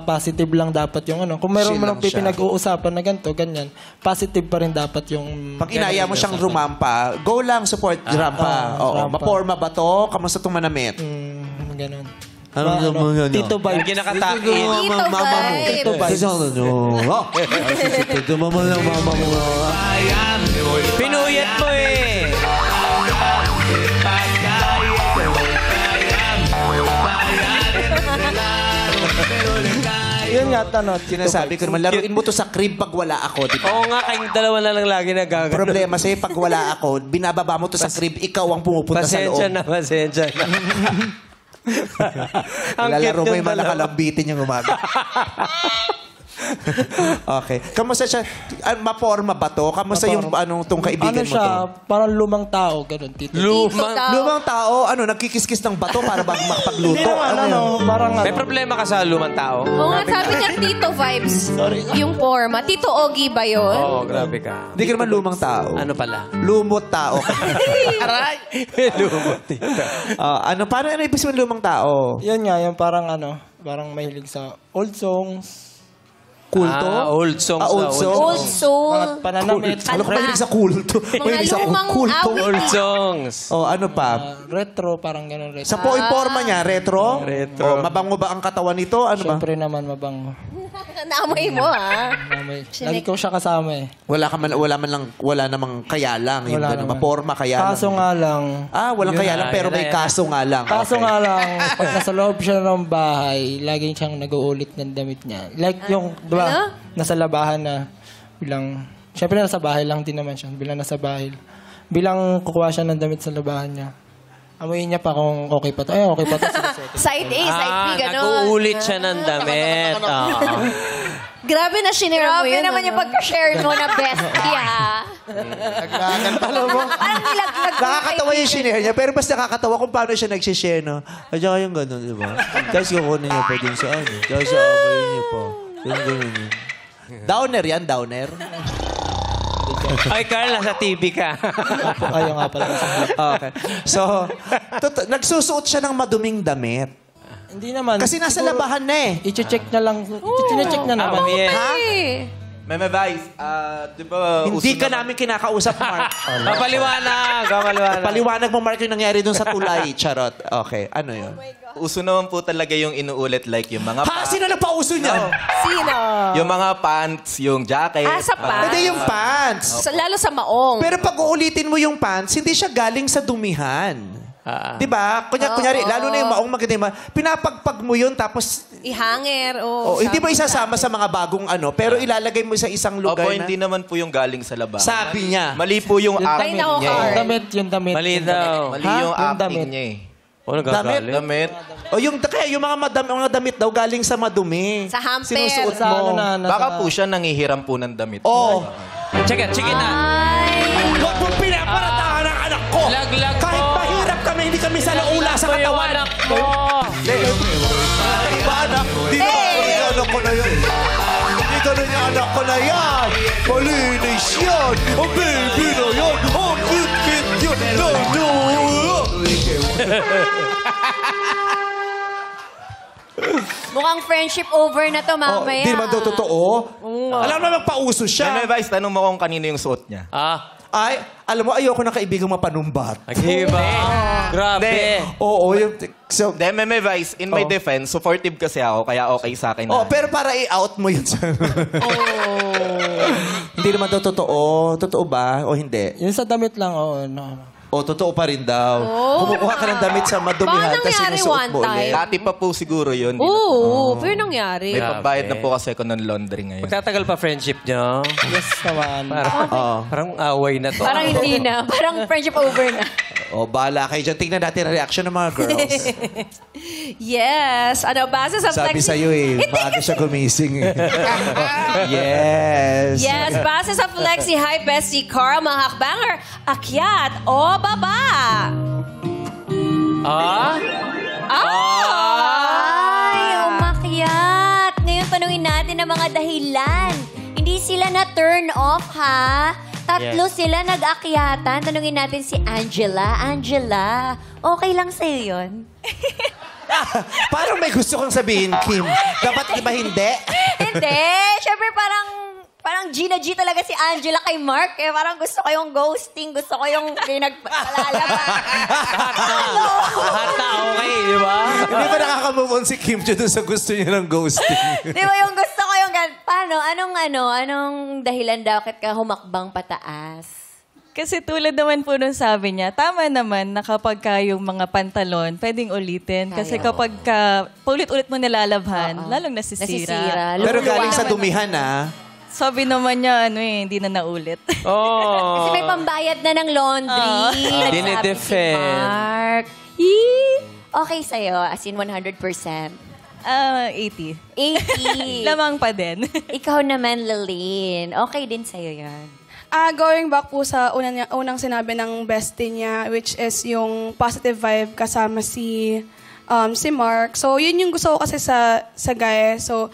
Positive lang dapat yung kung meron Chill mo lang lang pinag-uusapan na ganto, ganyan. Positive pa rin dapat yung Pag inaya mo siyang rumampa, go lang, support rampa. rampa. Maporma ba to? Kamusta itong manamit? Ganun. Tito Vibe. Yung kinakatain. Tito Vibe. Tito Vibe. Tito mama lang, mama mo. Pinuyat mo eh. Yun nga, Sinasabi ko naman, laruin mo to sa crib pag wala ako. Diba? Oo nga, kayong dalawa na lang lagi nagagano. Problema sa'yo, pag wala ako, binababa mo to sa crib, ikaw ang pumupunta sa loob. Pasensya na. Lalaro mo yung mga nakalambitin yung umaga. Okay. Kamusta siya? Maporma ba to? Kamusta yung tong kaibigan mo to? Parang lumang tao, ganun, Tito. Lumang tao, nagkikis-kis ng bato para bago makapagluto. Hindi naman, parang May problema ka sa lumang tao? Oo nga, sabi niya Tito Vibes. Yung forma. Tito Ogie ba yun? Oo, grabe ka. Hindi ka naman lumang tao. Ano pala? Lumot tao. Aray! Lumot dito. Paano ibig sabihin lumang tao? Yun nga, yung parang parang mahilig sa old songs. Kulto? Old songs. Old songs. Old soul. Mga pananamit. Ano ka mahilig sa kulto? Mahilig sa lumang kulto. awit. Old songs. Ano pa? Retro, parang ganun retro. Sa forma niya, retro? Retro. Mabango ba ang katawan nito? Ano ba? Siyempre naman mabango. Naamoy mo, ha? Lagi ko siya kasama eh. Wala namang kaya lang. Yung Wala ganun, naman. maporma kaya lang. Kaso nga lang. Walang kaya lang, pero may kaso nga lang. Kaso Okay. nga lang, pag nasa loob siya ng bahay, laging siyang nag-uulit ng damit niya. Like yung, di ba, nasa labahan na bilang, syempre nasa bahay lang din naman siya, bilang nasa bahay. Bilang kukuha siya ng damit sa labahan niya. Amuyin niya pa kung okay pa to. Okay pa to. Side A, side B, gano'n. Nag-uulit siya ng damit. Grabe na shinare mo Grabe yun. naman yung pag-share mo na bestie, ha? Alam mo, Parang nilaglag ko nakakatawa yung shinare niya, pero mas nakakatawa kung paano siya nagsishare, no? At saka yung gano'n, di ba? Tapos kukunin niya pa din sa Tapos sa amoy niya pa. Downer yan, downer. Ay, Carl, nasa TV ka. Opo, kayo nga pala. Okay. So, nagsusuot siya ng maduming damit. Hindi naman. Kasi nasa labahan na eh. I-check na lang. I-check na naman. Meme Vice, di ba... Hindi ka namin kinakausap, Mark. Papaliwanag. Paliwanag mo, Mark, yung nangyari dun sa tulay. Charot. Okay. Ano yun? Uso naman po talaga yung inuulit like yung mga... Ha? Sino nagpauso niyan? Sino? Yung mga pants, yung jacket. Sa pants. Hindi yung pants. Lalo sa maong. Pero pag uulitin mo yung pants, hindi siya galing sa dumihan. Di ba? Kunyari, lalo na yung maong maganda, pinapagpag mo yun tapos... Ihanger. hindi mo isasama sa mga bagong pero ilalagay mo sa isang lugar Opo, hindi naman po yung galing sa labas. Sabi niya. Mali po yung Ay, acting nako, niya. Carl. Yung damit. Mali daw. Mali yung acting niya eh. Nagagalit. Damit. Kaya yung mga damit daw galing sa madumi. Sa hamper. Sinusuot Sa mo. Baka po siya nangihiram po ng damit. Oo. Sige na. Huwag mong pinaparatahan ang anak ko. Laglag mo. Kahit mahirap kami, hindi kami sa laula sa Laglag mo yung katawan. anak mo. Diba, anak? Di na yung anak ko na yun. Hindi ganun yung anak ko na yan. Malinis yan. Ang baby na yan. Ang cute yun. No. Mukhang friendship over na to mamaya. Hindi naman daw totoo. Alam naman pauso siya. Meme Vice, tanong mo kung kanino yung suot niya. Ay, alam mo, ayoko ng kaibigang mapanumbat. Naghiba. Grabe. Oo, yung... So, Then, Meme Vice, in my defense, supportive kasi ako, kaya okay sa akin. pero para i-out mo yun. Hindi naman daw totoo. Totoo ba? O hindi? Yung sa damit lang, oo. O, totoo pa rin daw. Kumukuha ka ng damit sa madumihan, Baka tapos nangyari sinusuot one mo time. ulit. Dati pa po siguro yun. Oo, pero nangyari. May pagbayad na po kasi ako ng laundry ngayon. Magtatagal pa friendship nyo? Yes naman. Parang away na to. Parang hindi na. Parang friendship over na. O, bahala kayo dyan. Tingnan natin ang reaction ng mga girls. Yes. Base sa Sabi flexi... sa'yo maaga siya gumising Yes. Yes, base sa Flexi High Bestie Carl, mga hakbanger, akyat o baba? Ay, umakyat. Ngayon, tanungin natin ang mga dahilan. Hindi sila na-turn off, ha? Tatlo sila nag-akyatan. Tanungin natin si Angela. Angela, okay lang sa'yo yun? Parang may gusto kong sabihin, Kim. Dapat iba hindi? Hindi. Siyempre, parang G na G talaga si Angela kay Mark. Eh, parang gusto ko yung ghosting. Gusto ko yung pinagpalala. Lahat na okay, di ba? Hindi ba nakaka-move on si Kim dun sa gusto niya ng ghosting? Di ba yung gusto ko yung paano? Anong dahilan daw bakit ka humakbang pataas? Kasi tulad naman po nung sabi niya, tama naman na kapag ka yung mga pantalon, pwedeng ulitin. Kasi kapag ka, paulit-ulit mo nilalabhan, lalong nasisira. Pero galing sa dumihan, Sabi naman niya, hindi na naulit. Kasi may pambayad na ng laundry. Nagsabi Dinidefend. si Mark. Okay sa'yo, as in 100%. 80. 80. Lamang pa din. Ikaw naman, Lilene. Okay din sa'yo yan. Going back po sa unang sinabi ng bestie niya, which is yung positive vibe kasama si Mark. So, yun yung gusto ko kasi sa guy. So,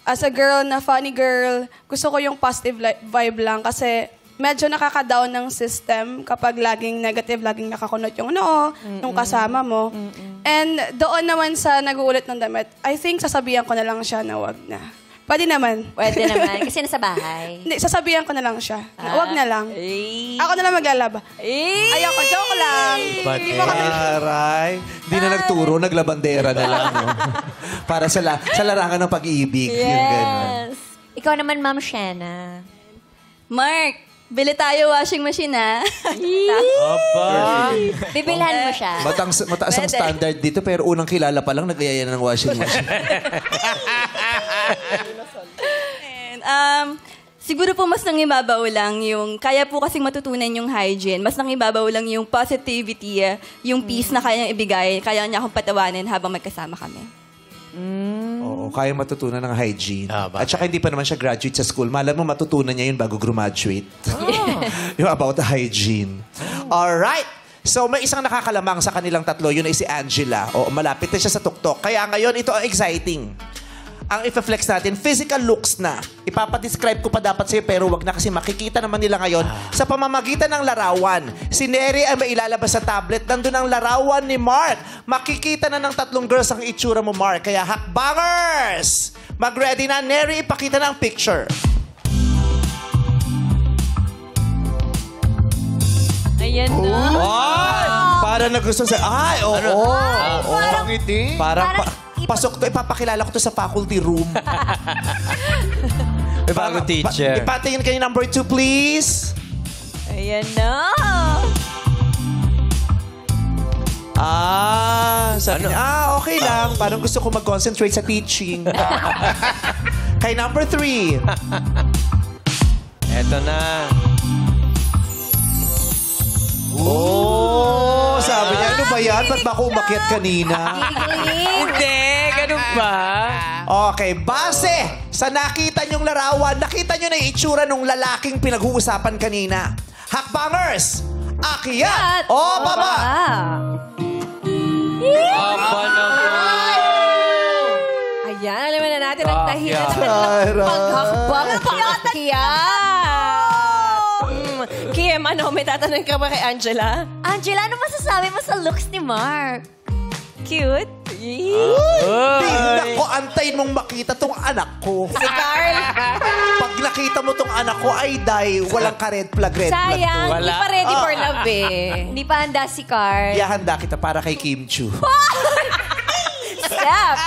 as a girl na funny girl, gusto ko yung positive vibe lang kasi medyo nakaka-down ng system kapag laging negative, laging nakakunot yung nung kasama mo. And doon naman sa nag-uulit ng damit, I think sasabihan ko na lang siya na wag na. Pwede naman. Pwede naman. Kasi nasa bahay. Hindi, sasabihan ko na lang siya. Wag na lang. Ako na lang maglalaba. Ayoko, joke lang. Aray. Hindi na nagturo, naglabandera na lang. No? Para sa larangan ng pag-ibig. Yung ganun. Ikaw naman, Ma'am Shena. Mark, bili tayo washing machine, ha? Bibilhan mo siya. Mataas ang standard dito, pero unang kilala pa lang, nag-ayaya ng washing machine. Siguro po mas nangibabaw lang yung, kaya po kasing matutunan yung hygiene, mas nangibabaw lang yung positivity, yung peace na kaya niyang ibigay, kaya niya akong patawanin habang magkasama kami. Oo, kaya matutunan ng hygiene. At saka hindi pa naman siya graduate sa school. Malay mo matutunan niya yun bago graduate. Yung about the hygiene. Alright! So may isang nakakalamang sa kanilang tatlo, yun ay si Angela. O, malapit na siya sa tuktok. Kaya ngayon, ito ang exciting. ang ipa-flex natin, physical looks na. Ipapadescribe ko pa dapat sa'yo, pero wag na kasi makikita naman nila ngayon sa pamamagitan ng larawan. Si Neri ay mailalabas sa tablet. Nandun ang larawan ni Mark. Makikita na ng 3 girls ang itsura mo, Mark. Kaya hakbangers! Mag-ready na. Neri, ipakita na ang picture. Ayan na. Ay! Para na gusto sa... Ay, oo. Parang pasok to, ipapakilala ko to sa faculty room. May bagong teacher. Ipatingin kayo number 2, please. Ayan na. Sabi niya, okay lang. Parang gusto ko mag-concentrate sa teaching. Kay number 3. Eto na. Oh, sabi niya, ano ba yan? Ba't ba ako umakyat kanina? Hindi, ganun ba? Okay, base sa nakita niyong larawan, nakita niyo na yung itsura ng lalaking pinag-uusapan kanina. Hakbangers! Akyat o baba? Aba naman. Ayan, alam na natin ang dahilan ng Tara. paghakbang ng pag-akyat. Kim, ano, may tatanong ka ba kay Angela? Angela, ano masasabi mo sa looks ni Mark? Cute. Nako, antayin mong makita tong anak ko. Si Carl. Pag nakita mo tong anak ko, ay day, walang ka-red flag to. Sayang, hindi pa ready for love Hindi pa handa si Carl. Ihanda kita para kay Kim Chu. Step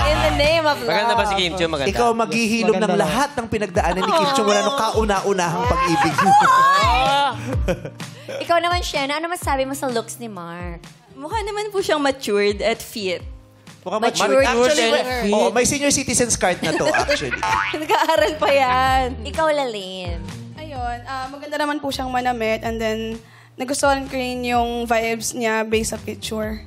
in the name of love. Maganda ba si Kim Chiu? Maganda. Ikaw maghihilom ng lahat ng pinagdaanan ni Kim Chu. Wala nung kauna-unahang pag-ibig. Ikaw naman, Shena, ano masasabi mo sa looks ni Mark? Mukha naman po siyang matured at fit. Mukhang Matured Actually, fit. may senior citizens card na to, actually. Nag-aaral pa yan. Ikaw, Lalyn. Ayun, maganda naman po siyang manamit and then nagustuhan ko rin yung vibes niya based sa picture.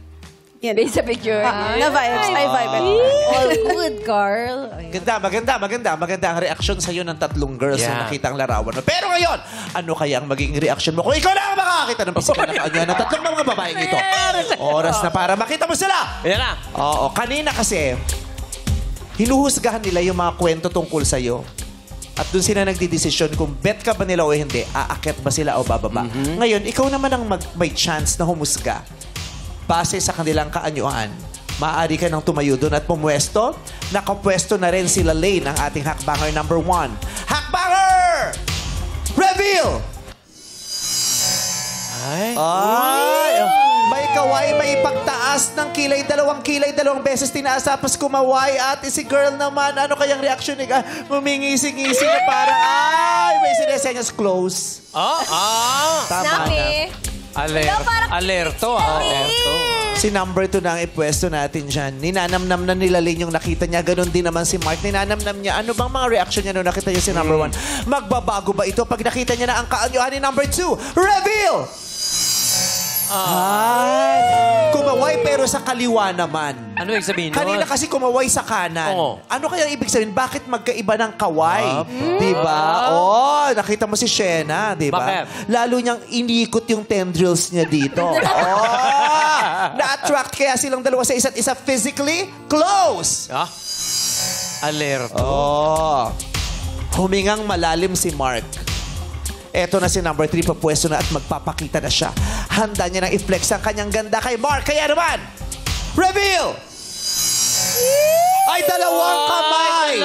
Yan. Based sa picture. Na vibes. I vibe it. All good, Carl. Maganda ang reaksyon sa'yo ng 3 girls Yeah. na nakita ang larawan mo. Pero ngayon, ano kaya ang magiging reaksyon mo kung ikaw na ang makakita ng physical na kanya ng 3 mga babaeng ito? Oras na para makita mo sila. Ayan na. Oo, kanina kasi, hinuhusgahan nila yung mga kwento tungkol sa'yo. At doon sila nagdidesisyon kung bet ka ba nila o hindi, aakyat ba sila o bababa. Ngayon, ikaw naman ang may chance na humusga. Base sa kanilang kaanyuan, maaari ka nang tumayo doon at pumwesto. Nakapwesto na rin sila Lane, ang ating hakbanger number 1. Hakbanger! Reveal! Ay! May kaway, may pagtaas ng kilay, 2 kilay, 2 beses tinaas tapos kumaway. At si girl naman, ano kayang reaction ni Mumingisi-ngisi na para, may sinesenyas close. Tama Snappy. na. Alerto. Si number 2 na ang ipwesto natin dyan. Ninanamnam na nila Lane yung nakita niya. Ganon din naman si Mark. Ninanamnam niya. Ano bang mga reaction niya nung nakita niya si number 1? Magbabago ba ito pag nakita niya na ang kaanyuhan ni number 2? Reveal! Kumaway pero sa kaliwa naman. Ano ibig sabihin nun? Kanina kasi kumaway sa kanan. Oo. Ano kaya ibig sabihin? Bakit magkaiba ng kaway? Diba? Nakita mo si Shena, diba? Bakit? Lalo niyang inikot yung tendrils niya dito. Na-attract kaya silang dalawa sa isa't isa physically close. Alerto. Humingang malalim si Mark. Eto na si number 3, papwesto na at magpapakita na siya. Handa niya nang i-flex ang kanyang ganda kay Mark. Kaya naman, reveal! Ay, 2 kamay!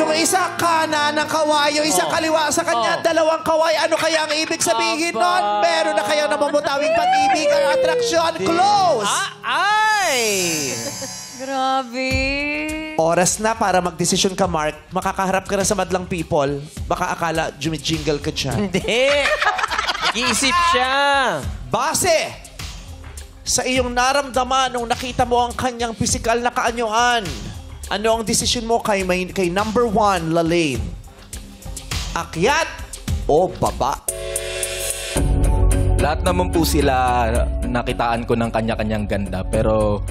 Yung isa kanan ng kaway, yung isa kaliwa sa kanya, 2 kaway. Ano kaya ang ibig sabihin nun? Meron na kayang namumutawing pag-ibig ang atraksyon. Close! Grabe. Oras na para magdesisyon ka, Mark. Makakaharap ka na sa madlang people. Baka akala jumijingle ka dyan. Hindi. Nag-iisip siya. Base sa iyong naramdaman nung nakita mo ang kanyang pisikal na kaanyuan, ano ang desisyon mo kay number 1, Lalane? Akyat o baba? Lahat naman po sila nakitaan ko ng kanya-kanyang ganda. Pero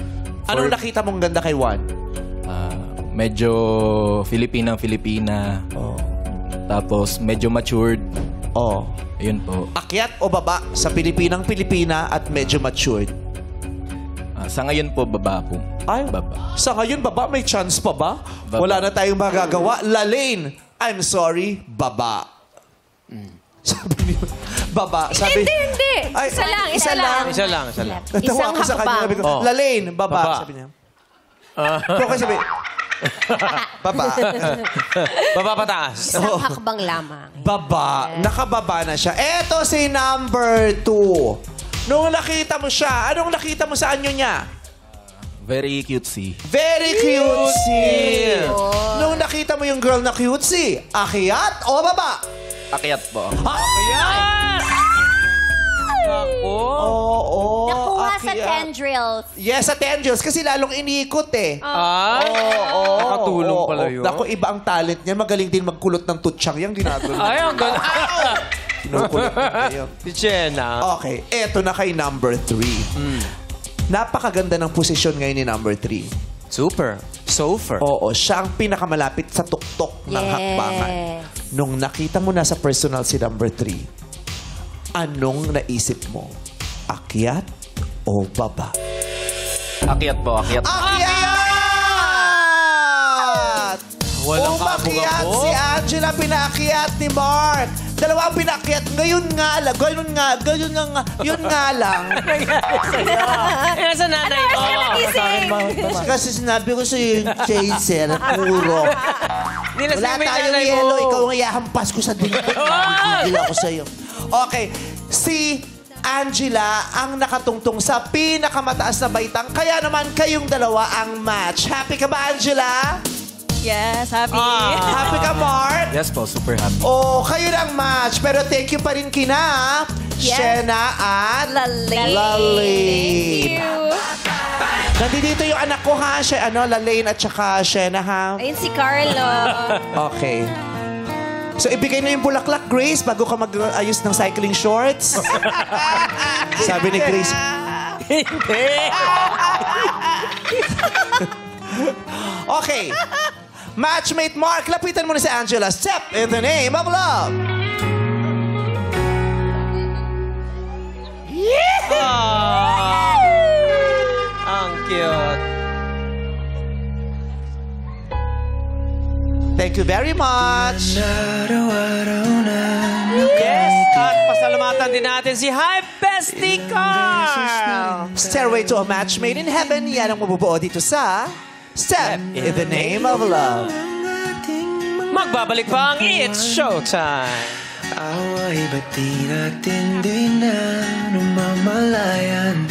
Anong nakita mong ganda kay 1? medyo Filipinang-Filipina. Tapos medyo matured. Ayun po. Akyat o baba sa Pilipinang-Pilipina at medyo matured? Sa ngayon po, baba po. Ay, Baba. sa ngayon, baba, may chance pa ba? Baba. Wala na tayong magagawa. Lalaine, I'm sorry, baba. Sabi niya, baba. Sabi, Hindi. Ay, Isa lang. Isa lang. Natawa Isang ako sa kanya. hakbang. Sabi ko, Oh. Lalaine, baba. Baba. Sabi niya. Pero kasi sabi, baba. Baba pataas. Isang hakbang lamang. Baba. Nakababa na siya. Eto si number 2. Nung nakita mo siya, anong nakita mo sa anyo niya? Very cutesy. Very cutesy. Nung nakita mo yung girl na cutesy, akyat o baba? Akyat po. Oo. Nakuha sa akyat. tendrils. Yes, sa tendrils. Kasi lalong iniikot eh. Oo. Nakatulong pala yun. Naku, iba ang talent niya. Magaling din magkulot ng tutsyang. Yung ginagawa. Ay, ang ganda. Kinukulot niya yun. Si Jenna. Okay, eto na kay number 3. Napakaganda ng posisyon ngayon ni number 3. Super. Sofer. Oo, siya ang pinakamalapit sa tuktok ng hakbangan. Nung nakita mo na sa personal si number 3, anong naisip mo? Akyat o baba? Akyat po, akyat. Akyat! Walang Umakyat kaabog-abog. si Angela, pinaakyat ni Mark. Dalawa ang pinaakyat. Ngayon nga lang. Yun nga lang. Eh, sa nanay mo. Kasi sinabi ko sa'yo yung chaser, puro. Wala tayong yelo, ikaw ang iyahampas ko sa dingding. Gigil ako sa'yo. Okay, si Angela ang nakatungtong sa pinakamataas na baitang. Kaya naman kayong dalawa ang match. Happy ka ba, Angela? Yes, happy. Happy ka, Mark? Yes po, super happy. Oh, kayo na ang match. Pero thank you pa rin kina Shena at Lalaine. Nandito yung anak ko ha, Lalaine at saka Shena ha. Ayun si Carlo. Okay. So, ibigay na yung bulaklak, Grace, bago ka mag-ayos ng cycling shorts. Sabi ni Grace. Hindi. Okay. Matchmate Mark, lapitan mo na si Angela. Step in the name of love. Ang cute. Thank you very much. Yes, at pasalamatan din natin si Hi Bestie Carl. Stairway to a match made in heaven. Yan ang mabubuo dito sa Step in the Name of Love. Magbabalik pa ang It's Showtime. Away ba't di natin di na namamalayan?